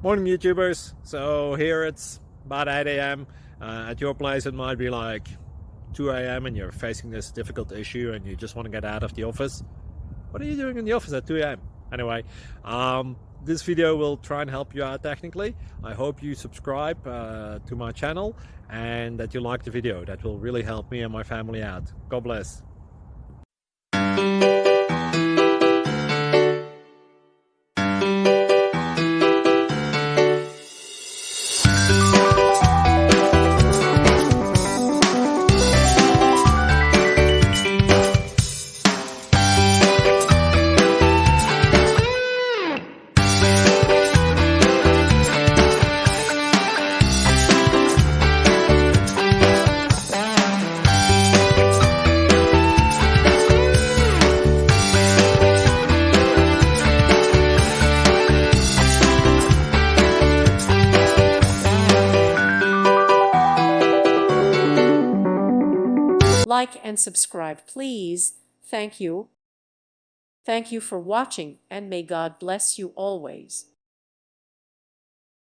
Morning, YouTubers. So here it's about 8 a.m. At your place, it might be like 2 a.m. and you're facing this difficult issue and you just want to get out of the office. What are you doing in the office at 2 a.m.? Anyway, this video will try and help you out technically. I hope you subscribe to my channel and that you like the video. That will really help me and my family out. God bless. Like and subscribe, please. Thank you. Thank you for watching, and may God bless you always.